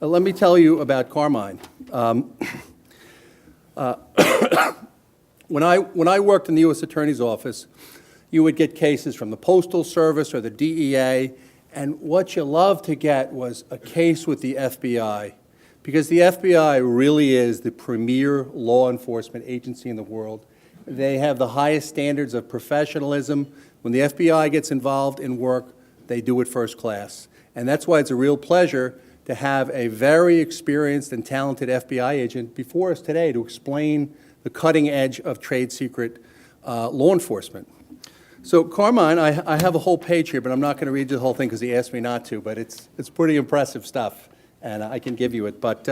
Let me tell you about Carmine. When I worked in the U.S. Attorney's Office, you would get cases from the Postal Service or the DEA, and what you loved to get was a case with the FBI, because the FBI really is the premier law enforcement agency in the world. They have the highest standards of professionalism. When the FBI gets involved in work, they do it first class. And that's why it's a real pleasure to have a very experienced and talented FBI agent before us today to explain the cutting edge of trade secret law enforcement. So Carmine, I have a whole page here, but I'm not going to read the whole thing because he asked me not to, but it's pretty impressive stuff, and I can give you it. But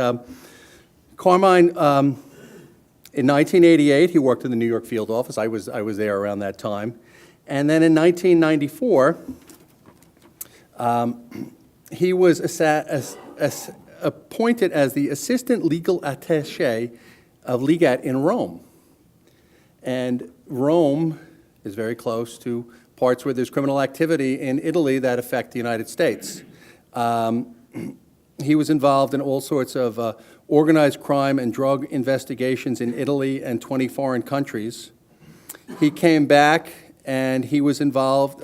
Carmine, in 1988, he worked in the New York field office. I was there around that time. And then in 1994, he was appointed as the assistant legal attaché of Legat in Rome. And Rome is very close to parts where there's criminal activity in Italy that affect the United States. He was involved in all sorts of organized crime and drug investigations in Italy and 20 foreign countries. He came back and he was involved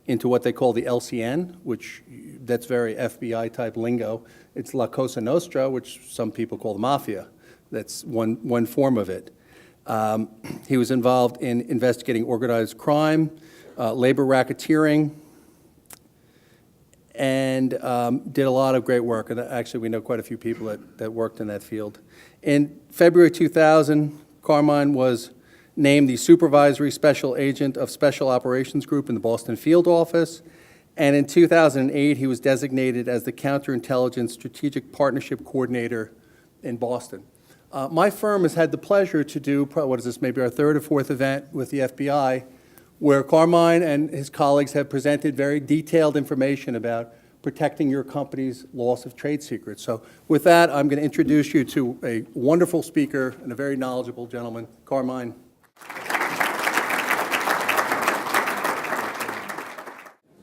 into what they call the LCN, which that's very FBI type lingo. It's La Cosa Nostra, which some people call the mafia. That's one form of it. He was involved in investigating organized crime, labor racketeering, and did a lot of great work. And actually, we know quite a few people that worked in that field. In February 2000, Carmine was named the Supervisory Special Agent of Special Operations Group in the Boston field office. And in 2008, he was designated as the Counterintelligence Strategic Partnership Coordinator in Boston. My firm has had the pleasure to do, what is this, maybe our third or fourth event with the FBI, where Carmine and his colleagues have presented very detailed information about protecting your company's loss of trade secrets. So with that, I'm going to introduce you to a wonderful speaker and a very knowledgeable gentleman, Carmine.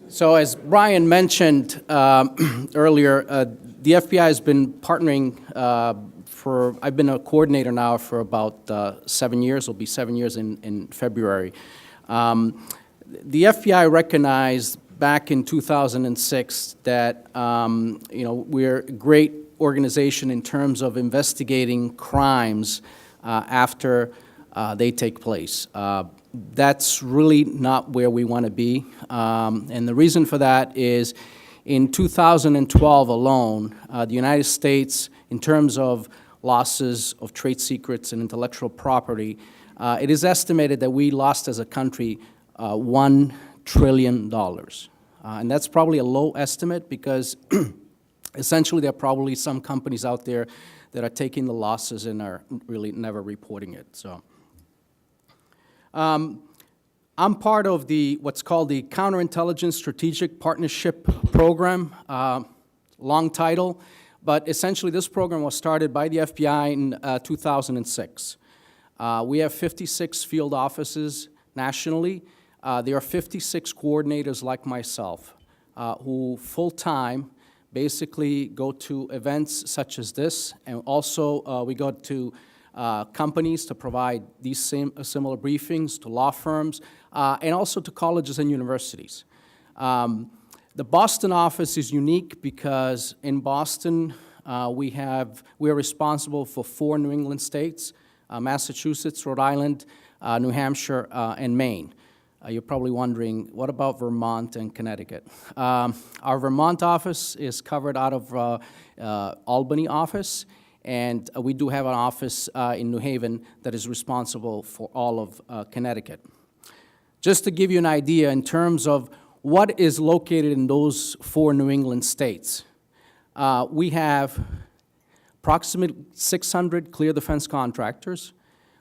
So as Brian mentioned earlier, the FBI has been partnering I've been a coordinator now for about 7 years. It'll be 7 years in February. The FBI recognized back in 2006 that we're a great organization in terms of investigating crimes after they take place. That's really not where we want to be. And the reason for that is in 2012 alone, the United States, in terms of losses of trade secrets and intellectual property, it is estimated that we lost as a country $1 trillion. And that's probably a low estimate because essentially there are probably some companies out there that are taking the losses and are really never reporting it. So, I'm part of what's called the Counterintelligence Strategic Partnership Program, long title, but essentially this program was started by the FBI in 2006. We have 56 field offices nationally. There are 56 coordinators like myself who full-time basically go to events such as this, and also we go to companies to provide these similar briefings, to law firms, and also to colleges and universities. The Boston office is unique because in Boston we are responsible for 4 New England states, Massachusetts, Rhode Island, New Hampshire, and Maine. You're probably wondering, what about Vermont and Connecticut? Our Vermont office is covered out of Albany office, and we do have an office in New Haven that is responsible for all of Connecticut. Just to give you an idea in terms of what is located in those 4 New England states, we have approximately 600 clear defense contractors.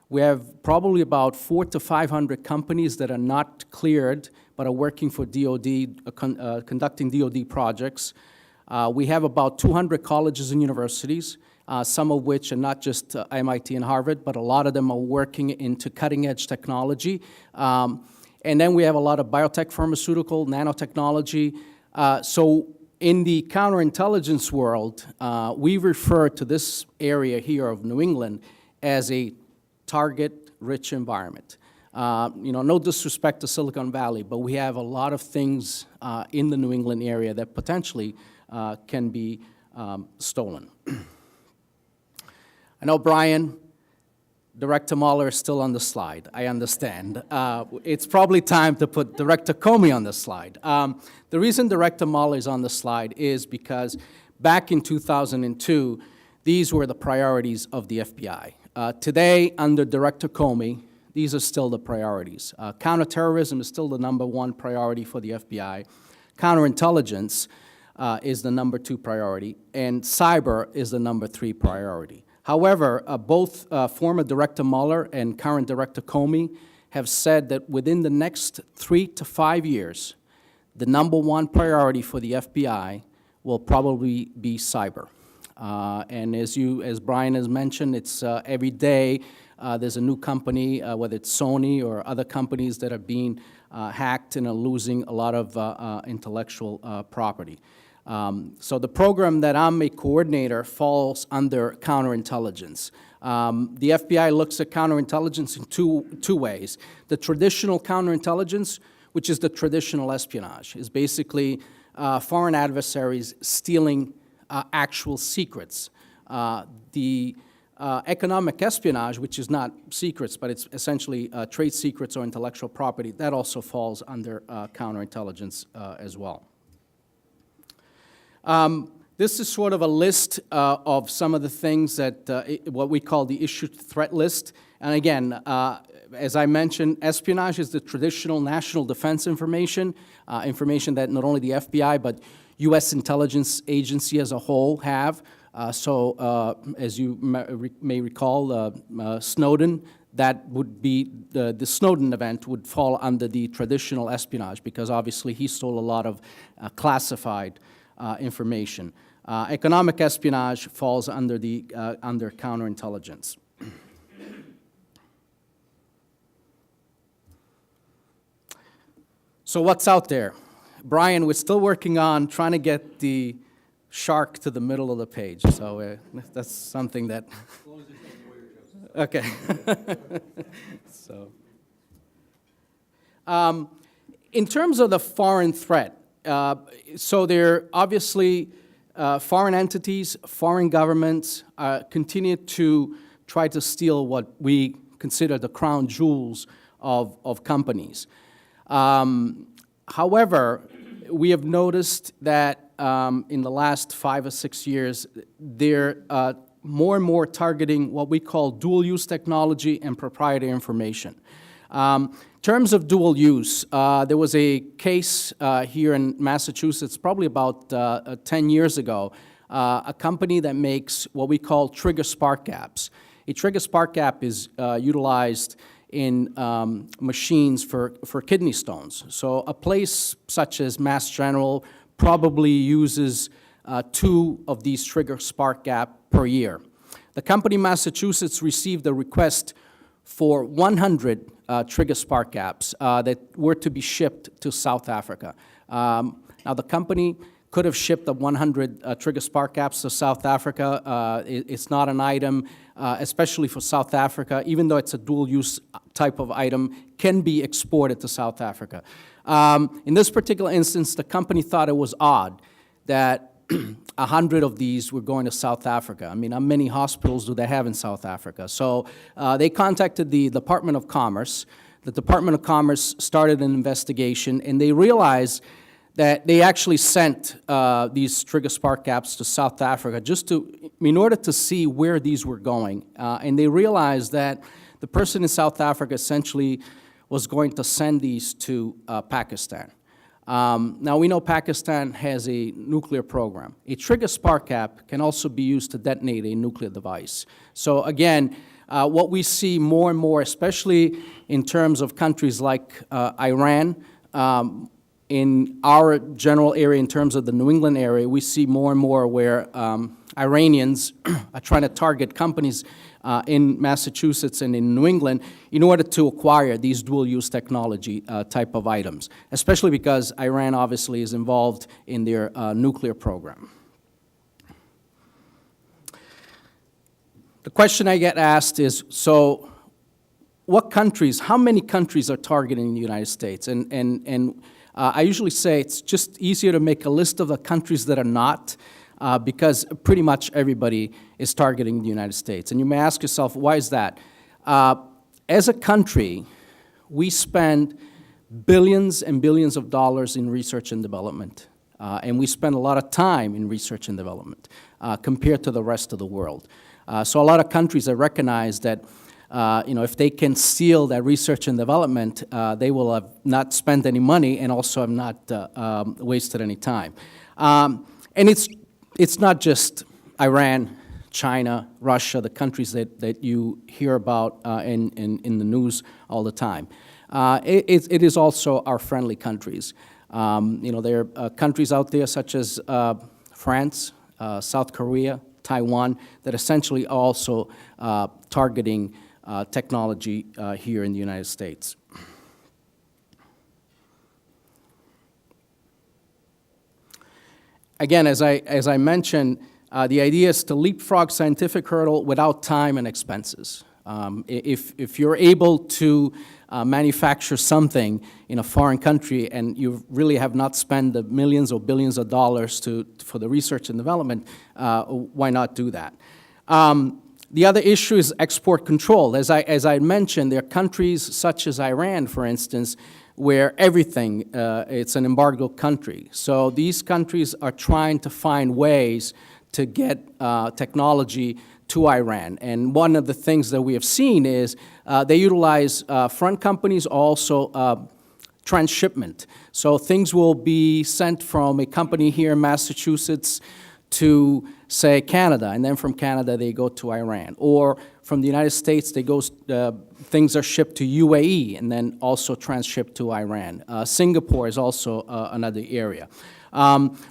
We have probably about 400 to 500 companies that are not cleared but are working for DOD, conducting DOD projects. We have about 200 colleges and universities, some of which are not just MIT and Harvard, but a lot of them are working into cutting-edge technology. And then we have a lot of biotech, pharmaceutical, nanotechnology. So In the counterintelligence world, we refer to this area here of New England as a target-rich environment. No disrespect to Silicon Valley, but we have a lot of things in the New England area that potentially can be stolen. I know, Brian, Director Mueller is still on the slide. I understand. It's probably time to put Director Comey on the slide. The reason Director Mueller is on the slide is because back in 2002, these were the priorities of the FBI. Today, under Director Comey, these are still the priorities. Counterterrorism is still the #1 priority for the FBI. Counterintelligence is the #2 priority, and cyber is the #3 priority. However, both former Director Mueller and current Director Comey have said that within the next 3 to 5 years, the #1 priority for the FBI will probably be cyber. And as Brian has mentioned, it's every day there's a new company, whether it's Sony or other companies that are being hacked and are losing a lot of intellectual property. So the program that I'm a coordinator falls under counterintelligence. The FBI looks at counterintelligence in two ways. The traditional counterintelligence, which is the traditional espionage, is basically foreign adversaries stealing actual secrets. The economic espionage, which is not secrets, but it's essentially trade secrets or intellectual property, that also falls under counterintelligence as well. This is sort of a list of some of the things that, what we call the issued threat list. And again, as I mentioned, espionage is the traditional national defense information, information that not only the FBI, but U.S. intelligence agency as a whole have. As you may recall, Snowden, that would be, the Snowden event would fall under the traditional espionage because obviously he stole a lot of classified information. Economic espionage falls under under counterintelligence. So what's out there? Brian, we're still working on trying to get the shark to the middle of the page. So that's something that... Okay. So, in terms of the foreign threat, so there obviously foreign entities, foreign governments continue to try to steal what we consider the crown jewels of companies. However, we have noticed that in the last 5 or 6 years, they're more and more targeting what we call dual-use technology and proprietary information. In terms of dual use, there was a case here in Massachusetts probably about 10 years ago, a company that makes what we call trigger spark gaps. A trigger spark gap is utilized in machines for kidney stones. So a place such as Mass General probably uses 2 of these trigger spark gap per year. The company Massachusetts received a request for 100 trigger spark gaps that were to be shipped to South Africa. Now the company could have shipped the 100 trigger spark gaps to South Africa. It's not an item, especially for South Africa, even though it's a dual-use type of item, can be exported to South Africa. In this particular instance, the company thought it was odd that 100 of these were going to South Africa. I mean, how many hospitals do they have in South Africa? So they contacted the Department of Commerce. The Department of Commerce started an investigation, and they realized that they actually sent these trigger spark gaps to South Africa in order to see where these were going. And they realized that the person in South Africa essentially was going to send these to Pakistan. Now, we know Pakistan has a nuclear program. A trigger spark gap can also be used to detonate a nuclear device. So again, what we see more and more, especially in terms of countries like Iran, in our general area, in terms of the New England area, we see more and more where Iranians are trying to target companies in Massachusetts and in New England in order to acquire these dual-use technology type of items, especially because Iran obviously is involved in their nuclear program. The question I get asked is, so what countries, how many countries are targeting the United States? And I usually say it's just easier to make a list of the countries that are not, because pretty much everybody is targeting the United States. And you may ask yourself, why is that? As a country, we spend billions and billions of dollars in research and development. And we spend a lot of time in research and development compared to the rest of the world. So a lot of countries have recognized that if they can steal that research and development, they will have not spent any money and also have not wasted any time. And it's not just Iran, China, Russia, the countries that you hear about in the news all the time. It is also our friendly countries. There are countries out there such as France, South Korea, Taiwan, that essentially also targeting technology here in the United States. Again, as I mentioned, the idea is to leapfrog scientific hurdle without time and expenses. If you're able to manufacture something in a foreign country and you really have not spent the millions or billions of dollars for the research and development, why not do that? The other issue is export control. As I mentioned, there are countries such as Iran, for instance, where everything, it's an embargo country. So these countries are trying to find ways to get technology to Iran. And one of the things that we have seen is they utilize front companies, also transshipment. So things will be sent from a company here in Massachusetts to, say, Canada, and then from Canada they go to Iran. Or from the United States, things are shipped to UAE and then also transshipped to Iran. Singapore is also another area.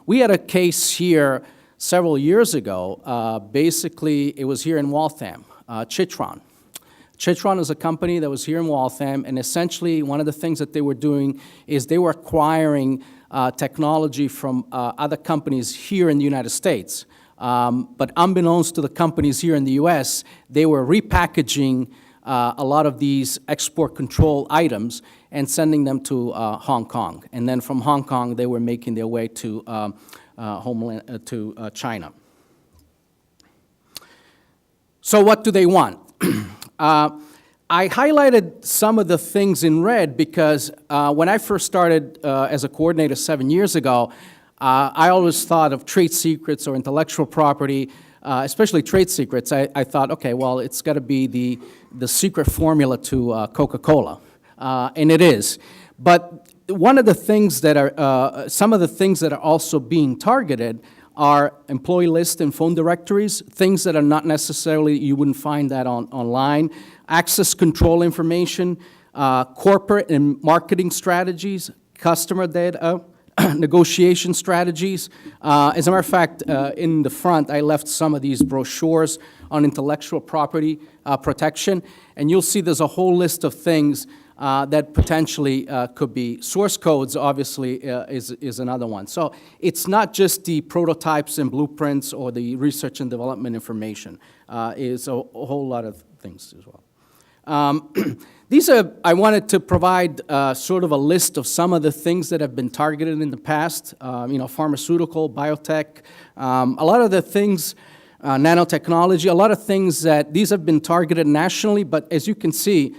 We had a case here several years ago. Basically, it was here in Waltham, Chitron. Chitron is a company that was here in Waltham, and essentially one of the things that they were doing is they were acquiring technology from other companies here in the United States. But unbeknownst to the companies here in the US, they were repackaging a lot of these export control items and sending them to Hong Kong. And then from Hong Kong, they were making their way to China. So what do they want? I highlighted some of the things in red because when I first started as a coordinator 7 years ago, I always thought of trade secrets or intellectual property, especially trade secrets. I thought, okay, well, it's got to be the secret formula to Coca-Cola, and it is. But one of the things that are, some of the things that are also being targeted are employee lists and phone directories, things that are not necessarily, you wouldn't find that online, access control information, corporate and marketing strategies, customer data, negotiation strategies. As a matter of fact, in the front, I left some of these brochures on intellectual property protection, and you'll see there's a whole list of things that potentially could be. Source codes, obviously, is another one. So it's not just the prototypes and blueprints or the research and development information. It's a whole lot of things as well. I wanted to provide sort of a list of some of the things that have been targeted in the past, pharmaceutical, biotech, a lot of the things, nanotechnology, a lot of things that these have been targeted nationally, but as you can see,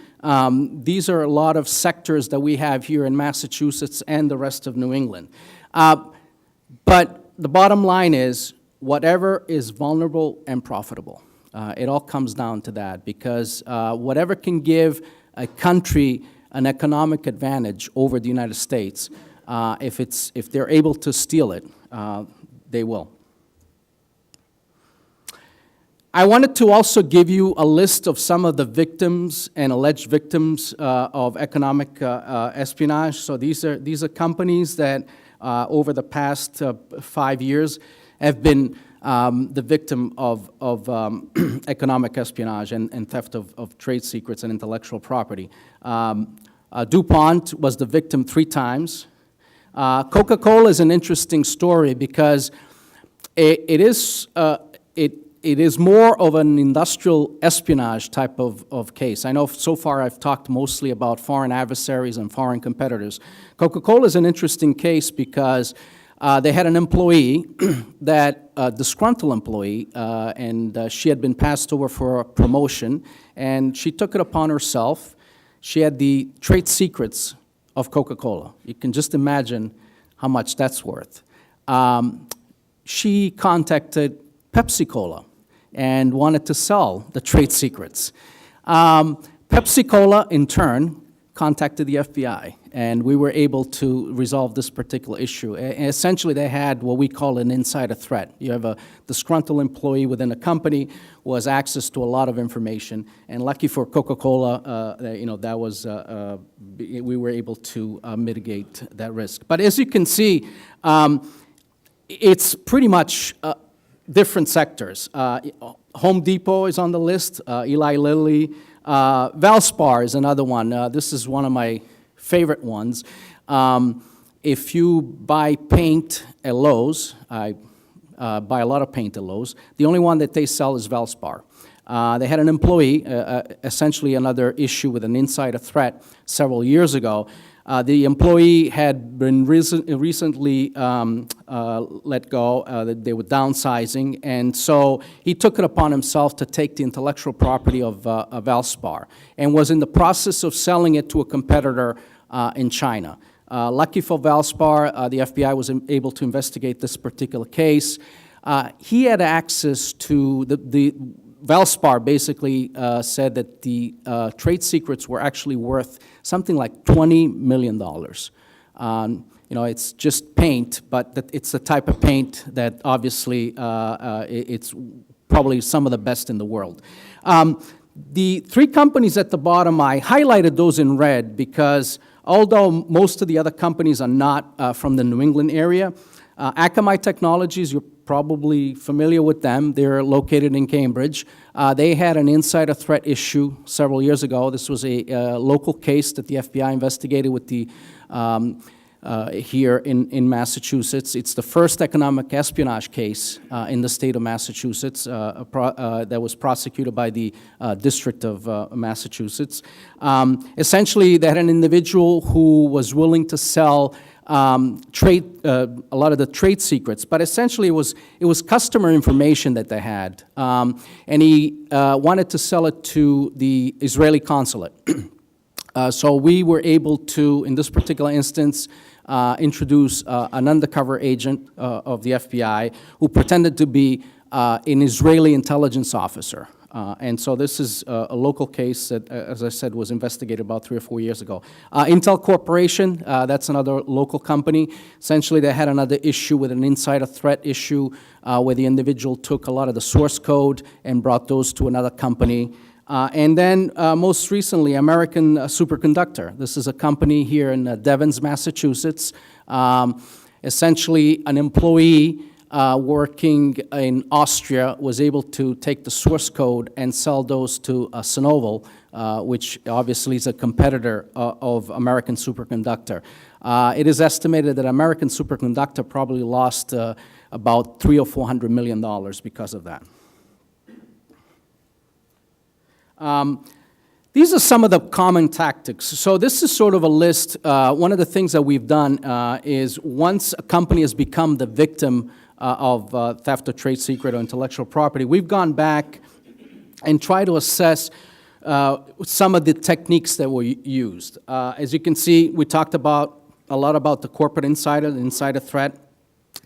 these are a lot of sectors that we have here in Massachusetts and the rest of New England. But the bottom line is, whatever is vulnerable and profitable. It all comes down to that, because whatever can give a country an economic advantage over the United States, if they're able to steal it, they will. I wanted to also give you a list of some of the victims and alleged victims of economic espionage. So these are companies that over the past 5 years have been the victim of economic espionage and theft of trade secrets and intellectual property. DuPont was the victim 3 times. Coca-Cola is an interesting story because it is more of an industrial espionage type of case. I know so far I've talked mostly about foreign adversaries and foreign competitors. Coca-Cola is an interesting case because they had an employee, a disgruntled employee, and she had been passed over for a promotion, and she took it upon herself. She had the trade secrets of Coca-Cola. You can just imagine how much that's worth. She contacted Pepsi-Cola and wanted to sell the trade secrets. Pepsi-Cola, in turn, contacted the FBI, and we were able to resolve this particular issue. Essentially, they had what we call an insider threat. You have a disgruntled employee within a company who has access to a lot of information, and lucky for Coca-Cola, that was we were able to mitigate that risk. But as you can see, it's pretty much different sectors. Home Depot is on the list, Eli Lilly. Valspar is another one. This is one of my favorite ones. If you buy paint at Lowe's, I buy a lot of paint at Lowe's, the only one that they sell is Valspar. They had an employee, essentially another issue with an insider threat several years ago. The employee had been recently let go. They were downsizing, and so he took it upon himself to take the intellectual property of Valspar and was in the process of selling it to a competitor in China. Lucky for Valspar, the FBI was able to investigate this particular case. He had access to the Valspar basically said that the trade secrets were actually worth something like $20 million. It's just paint, but it's the type of paint that obviously it's probably some of the best in the world. The 3 companies at the bottom, I highlighted those in red because although most of the other companies are not from the New England area, Akamai Technologies, you're probably familiar with them. They're located in Cambridge. They had an insider threat issue several years ago. This was a local case that the FBI investigated with the here in Massachusetts. It's the first economic espionage case in the state of Massachusetts that was prosecuted by the District of Massachusetts. Essentially, they had an individual who was willing to sell a lot of the trade secrets, but essentially it was customer information that they had, and he wanted to sell it to the Israeli consulate. So we were able to, in this particular instance, introduce an undercover agent of the FBI who pretended to be an Israeli intelligence officer. And so this is a local case that, as I said, was investigated about 3 or 4 years ago. Intel Corporation, that's another local company. Essentially, they had another issue with an insider threat issue where the individual took a lot of the source code and brought those to another company. And then, most recently, American Superconductor. This is a company here in Devens, Massachusetts. Essentially, an employee working in Austria was able to take the source code and sell those to Synoval, which obviously is a competitor of American Superconductor. It is estimated that American Superconductor probably lost about $300 or $400 million because of that. These are some of the common tactics. So this is sort of a list. One of the things that we've done is once a company has become the victim of theft of trade secret or intellectual property, we've gone back and tried to assess some of the techniques that were used. As you can see, we talked a lot about the corporate insider, the insider threat.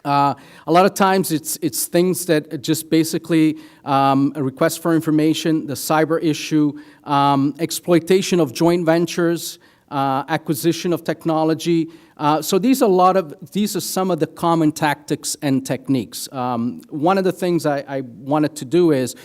A lot of times it's things that just basically a request for information, the cyber issue, exploitation of joint ventures, acquisition of technology. So these are some of the common tactics and techniques. One of the things I wanted to do is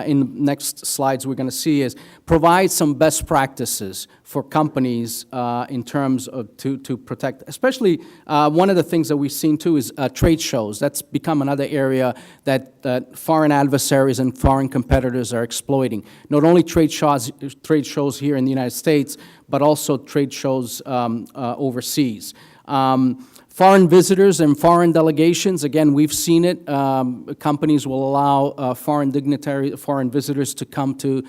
in the next slides we're going to see is provide some best practices for companies in terms of to protect, especially one of the things that we've seen too is trade shows. That's become another area that foreign adversaries and foreign competitors are exploiting. Not only trade shows here in the United States, but also trade shows overseas. Foreign visitors and foreign delegations, again, we've seen it. Companies will allow foreign visitors to come to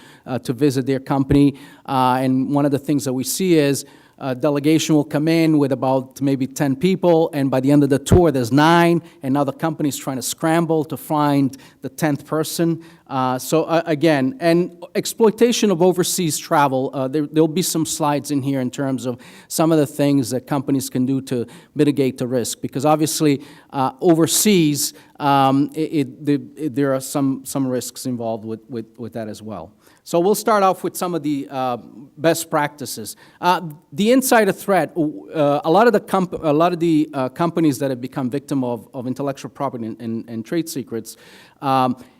visit their company. And one of the things that we see is a delegation will come in with about maybe 10 people, and by the end of the tour, there's 9, and now the company's trying to scramble to find the 10th person. Again, and exploitation of overseas travel, there'll be some slides in here in terms of some of the things that companies can do to mitigate the risk, because obviously overseas, there are some risks involved with that as well. So we'll start off with some of the best practices. The insider threat, a lot of the companies that have become victim of intellectual property and trade secrets,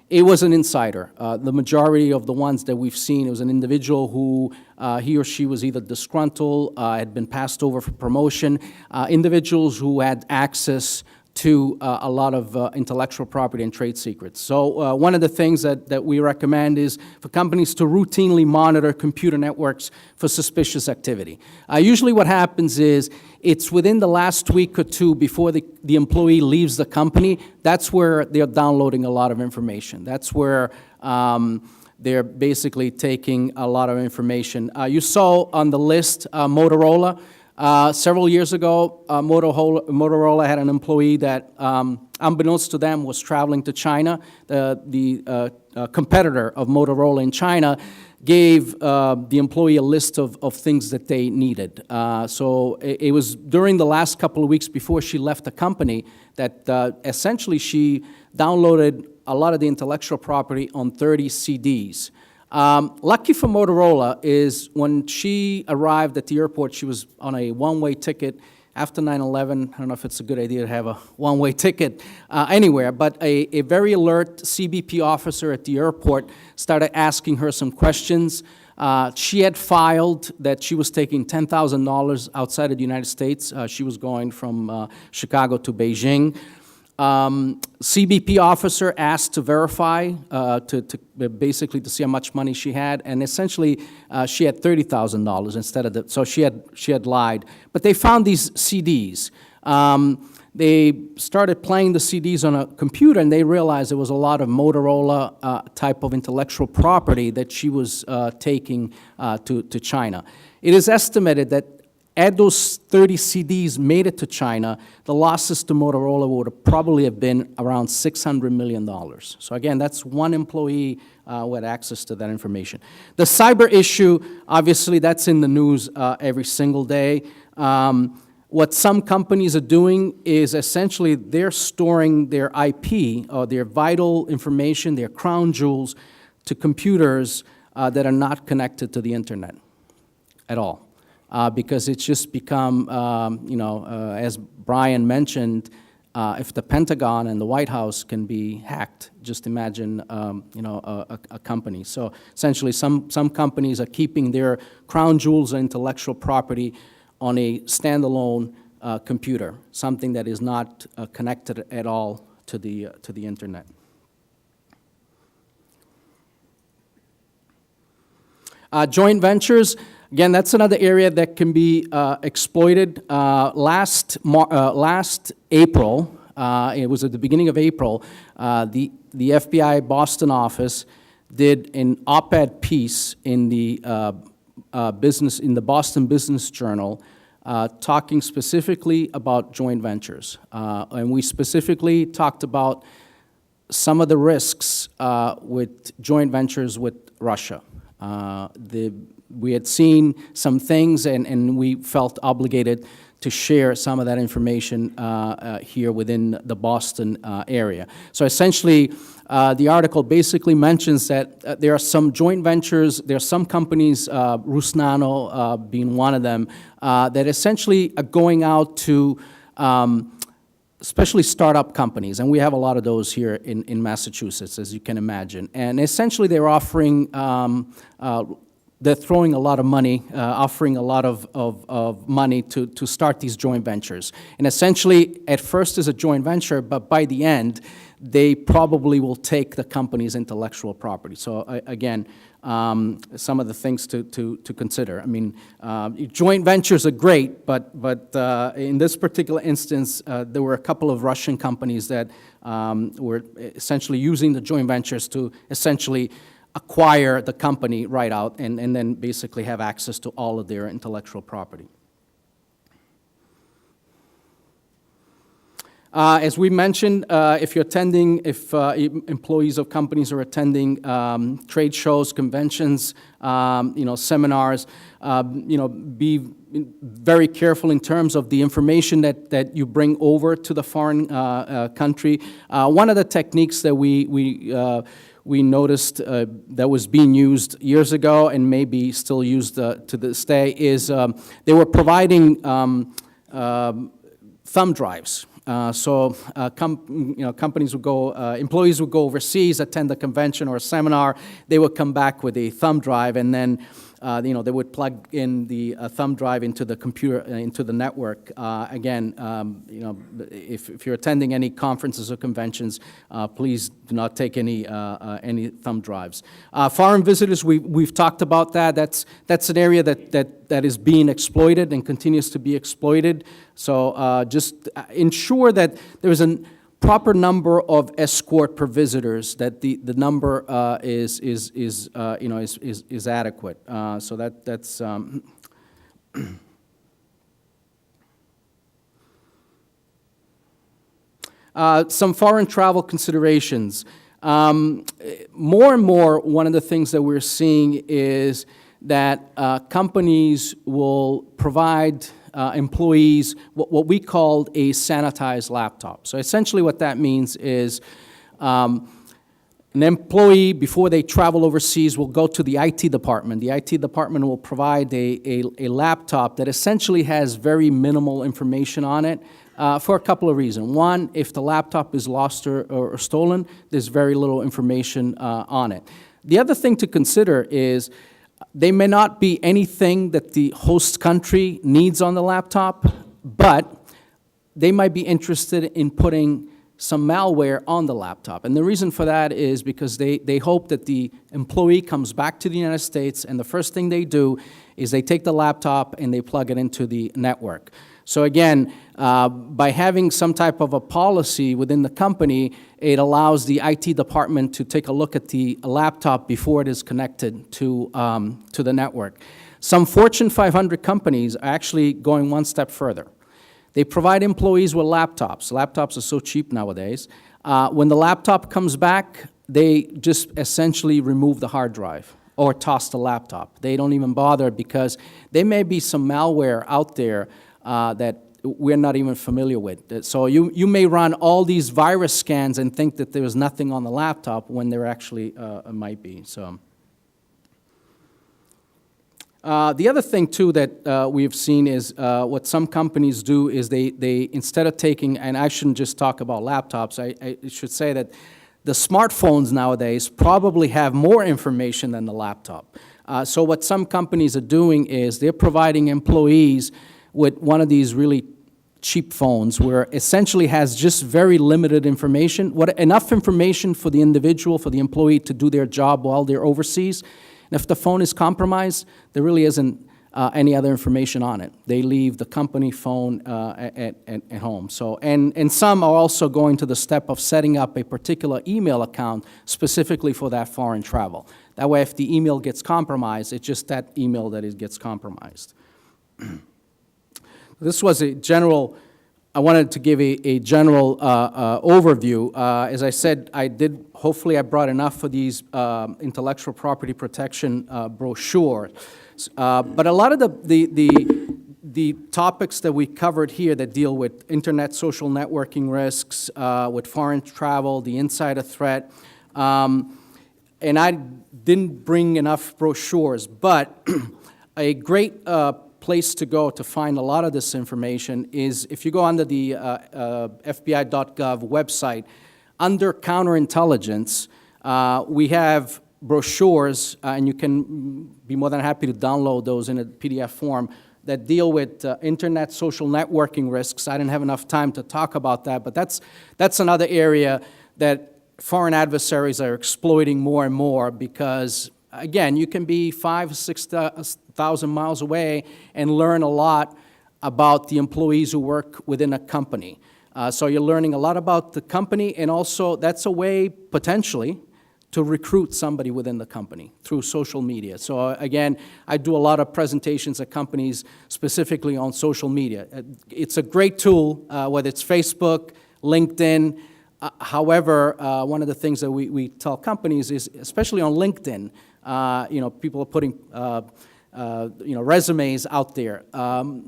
it was an insider. The majority of the ones that we've seen, it was an individual who he or she was either disgruntled, had been passed over for promotion, individuals who had access to a lot of intellectual property and trade secrets. So one of the things that we recommend is for companies to routinely monitor computer networks for suspicious activity. Usually what happens is it's within the last week or two before the employee leaves the company. That's where they're downloading a lot of information. That's where they're basically taking a lot of information. You saw on the list Motorola. Several years ago, Motorola had an employee that, unbeknownst to them, was traveling to China. The competitor of Motorola in China gave the employee a list of things that they needed. So it was during the last couple of weeks before she left the company that essentially she downloaded a lot of the intellectual property on 30 CDs. Lucky for Motorola is when she arrived at the airport, she was on a one-way ticket. After 9/11, I don't know if it's a good idea to have a one-way ticket anywhere, but a very alert CBP officer at the airport started asking her some questions. She had filed that she was taking $10,000 outside of the United States. She was going from Chicago to Beijing. CBP officer asked to verify, basically to see how much money she had, and essentially she had $30,000 instead of so she had lied. But they found these CDs. They started playing the CDs on a computer, and they realized there was a lot of Motorola type of intellectual property that she was taking to China. It is estimated that had those 30 CDs made it to China, the losses to Motorola would probably have been around $600 million. So again, that's one employee who had access to that information. The cyber issue, obviously, that's in the news every single day. What some companies are doing is essentially they're storing their IP, or their vital information, their crown jewels, to computers that are not connected to the internet at all. Because it's just become, as Brian mentioned, if the Pentagon and the White House can be hacked, just imagine, a company. So essentially, some companies are keeping their crown jewels and intellectual property on a standalone computer, something that is not connected at all to the internet. Joint ventures. Again, that's another area that can be exploited. Last April, it was at the beginning of April, the FBI Boston office did an op-ed piece in the Boston Business Journal, talking specifically about joint ventures, and we specifically talked about some of the risks with joint ventures with Russia. We had seen some things, and we felt obligated to share some of that information here within the Boston area. So essentially, the article basically mentions that there are some joint ventures, there are some companies, Rusnano being one of them, that essentially are going out to especially startup companies, and we have a lot of those here in Massachusetts, as you can imagine. And essentially, they're offering, they're throwing a lot of money, offering a lot of money to start these joint ventures. And essentially, at first is a joint venture, but by the end, they probably will take the company's intellectual property. So again, some of the things to consider. I mean, joint ventures are great, but in this particular instance, there were a couple of Russian companies that were essentially using the joint ventures to essentially acquire the company right out and then basically have access to all of their intellectual property. As we mentioned, if you're attending, if employees of companies are attending trade shows, conventions, seminars, be very careful in terms of the information that you bring over to the foreign country. One of the techniques that we noticed that was being used years ago and maybe still used to this day is they were providing thumb drives. Companies would go, employees would go overseas, attend a convention or a seminar. They would come back with a thumb drive, and then they would plug in the thumb drive into the computer, into the network. Again, if you're attending any conferences or conventions, please do not take any thumb drives. Foreign visitors, we've talked about that. That's an area that is being exploited and continues to be exploited. So just ensure that there is a proper number of escort per visitors, that the number is adequate. So that's some foreign travel considerations. More and more, one of the things that we're seeing is that companies will provide employees what we called a sanitized laptop. So essentially what that means is an employee, before they travel overseas, will go to the IT department. The IT department will provide a laptop that essentially has very minimal information on it for a couple of reasons. One, if the laptop is lost or stolen, there's very little information on it. The other thing to consider is they may not be anything that the host country needs on the laptop, but they might be interested in putting some malware on the laptop. And the reason for that is because they hope that the employee comes back to the United States, and the first thing they do is they take the laptop and they plug it into the network. So again, by having some type of a policy within the company, it allows the IT department to take a look at the laptop before it is connected to the network. Some Fortune 500 companies are actually going one step further. They provide employees with laptops. Laptops are so cheap nowadays. When the laptop comes back, they just essentially remove the hard drive or toss the laptop. They don't even bother because there may be some malware out there that we're not even familiar with. So you may run all these virus scans and think that there's nothing on the laptop when there actually might be. So the other thing too that we've seen is what some companies do is they instead of taking, and I shouldn't just talk about laptops, I should say that the smartphones nowadays probably have more information than the laptop. So what some companies are doing is they're providing employees with one of these really cheap phones where essentially has just very limited information, enough information for the individual, for the employee to do their job while they're overseas. And if the phone is compromised, there really isn't any other information on it. They leave the company phone at home. So, and some are also going to the step of setting up a particular email account specifically for that foreign travel. That way, if the email gets compromised, it's just that email that it gets compromised. This was a general, I wanted to give a general overview. As I said, hopefully I brought enough for these intellectual property protection brochure. But a lot of the topics that we covered here that deal with internet social networking risks, with foreign travel, the insider threat, and I didn't bring enough brochures, but a great place to go to find a lot of this information is if you go under the FBI.gov website, under Counterintelligence, we have brochures, and you can be more than happy to download those in a PDF form, that deal with internet social networking risks. I didn't have enough time to talk about that, but that's another area that foreign adversaries are exploiting more and more because, again, you can be 5,000 or 6,000 miles away and learn a lot about the employees who work within a company. So you're learning a lot about the company, and also that's a way, potentially, to recruit somebody within the company through social media. So again, I do a lot of presentations at companies specifically on social media. It's a great tool, whether it's Facebook, LinkedIn. However, one of the things that we tell companies is, especially on LinkedIn, people are putting resumes out there.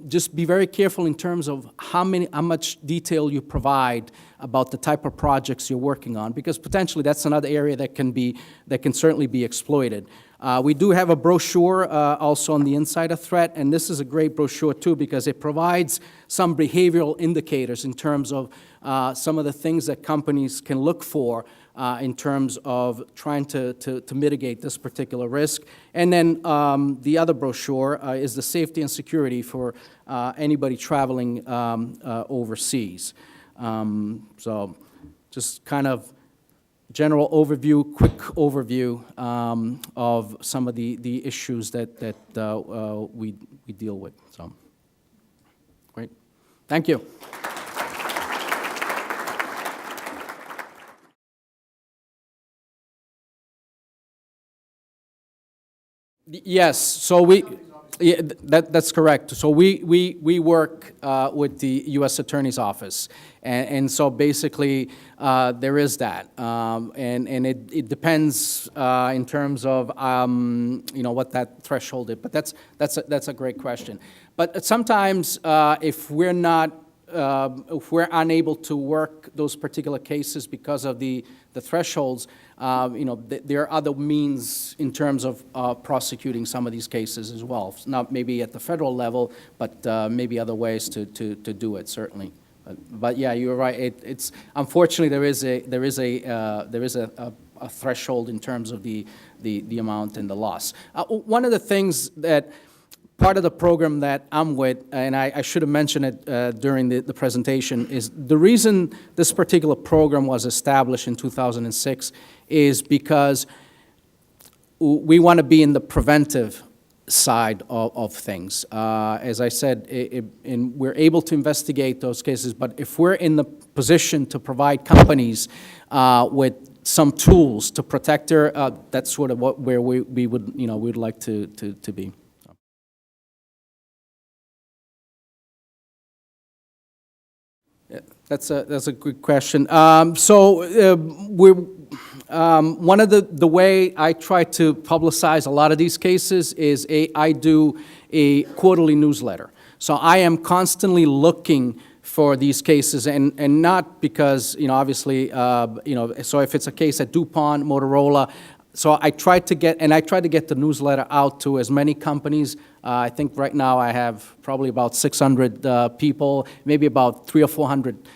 Just be very careful in terms of how much detail you provide about the type of projects you're working on, because potentially that's another area that can certainly be exploited. We do have a brochure also on the insider threat, and this is a great brochure too because it provides some behavioral indicators in terms of some of the things that companies can look for in terms of trying to mitigate this particular risk. And then the other brochure is the safety and security for anybody traveling overseas. So just kind of general overview, quick overview of some of the issues that we deal with. So, great. Thank you. Yes, so that's correct. So we work with the U.S. Attorney's Office, and so basically there is that, and it depends in terms of what that threshold is. But that's a great question. But sometimes if we're unable to work those particular cases because of the thresholds, there are other means in terms of prosecuting some of these cases as well. Not maybe at the federal level, but maybe other ways to do it, certainly. But yeah, you're right. It's unfortunately there is a threshold in terms of the amount and the loss. One of the things that part of the program that I'm with, and I should have mentioned it during the presentation, is the reason this particular program was established in 2006 is because we want to be in the preventive side of things. As I said, and we're able to investigate those cases, but if we're in the position to provide companies with some tools to protect her, that's sort of where we would, we'd like to be. That's a good question. We're one of the way I try to publicize a lot of these cases is I do a quarterly newsletter. So I am constantly looking for these cases, and not because obviously so if it's a case at DuPont, Motorola. So I try to get the newsletter out to as many companies. I think right now I have probably about 600 people, maybe about 300 or 400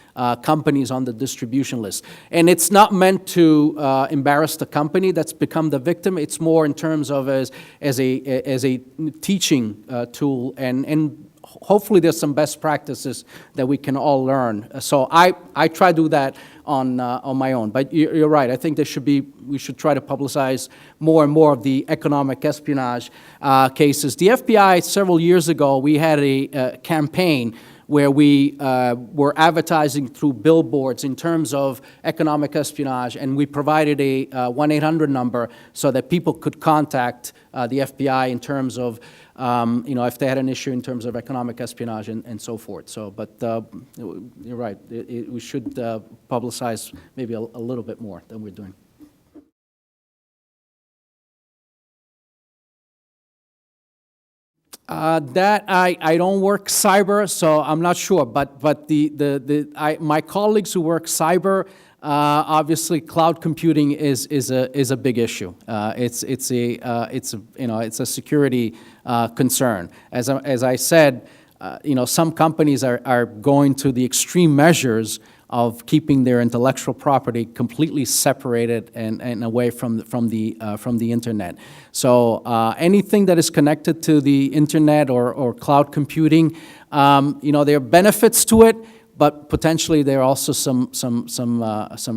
companies on the distribution list. And it's not meant to embarrass the company that's become the victim. It's more in terms of as a teaching tool, and hopefully there's some best practices that we can all learn. So I try to do that on my own. But you're right. I think we should try to publicize more and more of the economic espionage cases. The FBI, several years ago, we had a campaign where we were advertising through billboards in terms of economic espionage, and we provided a 1-800 number so that people could contact the FBI in terms of if they had an issue in terms of economic espionage and so forth. So, but you're right. We should publicize maybe a little bit more than we're doing. That I don't work cyber, so I'm not sure. But my colleagues who work cyber, obviously, cloud computing is a big issue. It's a security concern. As I said, some companies are going to the extreme measures of keeping their intellectual property completely separated and away from the internet. So anything that is connected to the internet or cloud computing, there are benefits to it, but potentially there are also some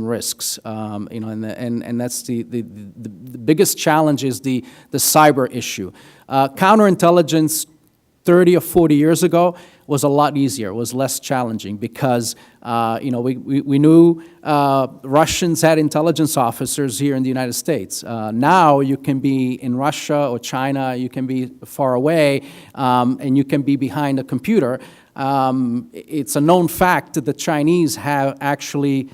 risks. And that's the biggest challenge is the cyber issue. Counterintelligence 30 or 40 years ago was a lot easier, was less challenging because, we knew Russians had intelligence officers here in the United States. Now you can be in Russia or China, you can be far away, and you can be behind a computer. It's a known fact that the Chinese have actually,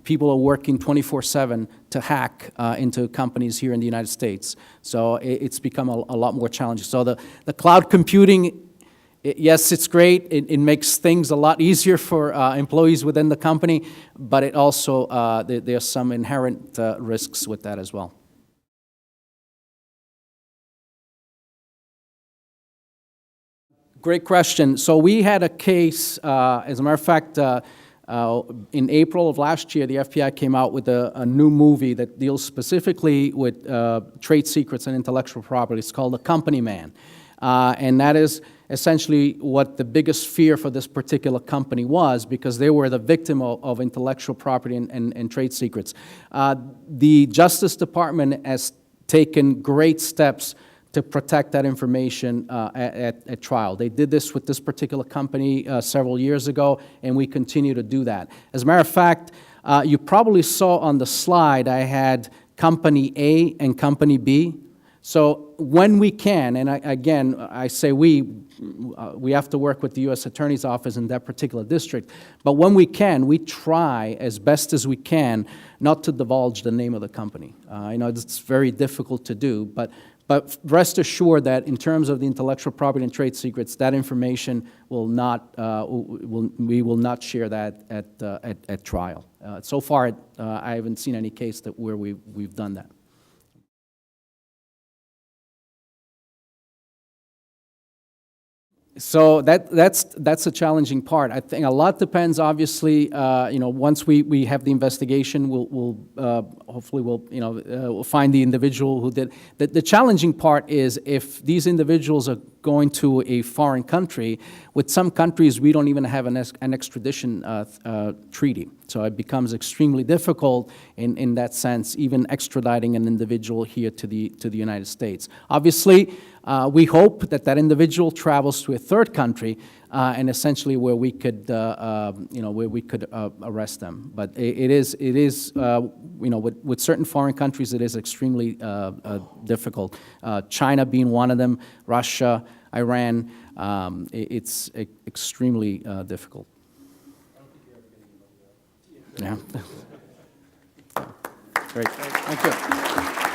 people are working 24/7 to hack into companies here in the United States. So it's become a lot more challenging. So the cloud computing, yes, it's great. It makes things a lot easier for employees within the company, but it also, there are some inherent risks with that as well. Great question. So we had a case, as a matter of fact, in April of last year, the FBI came out with a new movie that deals specifically with trade secrets and intellectual property. It's called The Company Man. And that is essentially what the biggest fear for this particular company was, because they were the victim of intellectual property and trade secrets. The Justice Department has taken great steps to protect that information at trial. They did this with this particular company several years ago, and we continue to do that. As a matter of fact, you probably saw on the slide I had Company A and Company B. So when we can, and I say we have to work with the U.S. Attorney's Office in that particular district, but when we can, we try as best as we can not to divulge the name of the company. I know it's very difficult to do, but rest assured that in terms of the intellectual property and trade secrets, that information will not, we will not share that at trial. So far, I haven't seen any case where we've done that. So that's a challenging part. I think a lot depends, obviously, once we have the investigation, we'll hopefully we'll find the individual who did. The challenging part is if these individuals are going to a foreign country. With some countries, we don't even have an extradition treaty. So it becomes extremely difficult in that sense, even extraditing an individual here to the United States. Obviously, we hope that individual travels to a third country and essentially where we could, arrest them. But it is, with certain foreign countries, it is extremely difficult. China being one of them, Russia, Iran, it's extremely difficult. Yeah. Great. Thank you.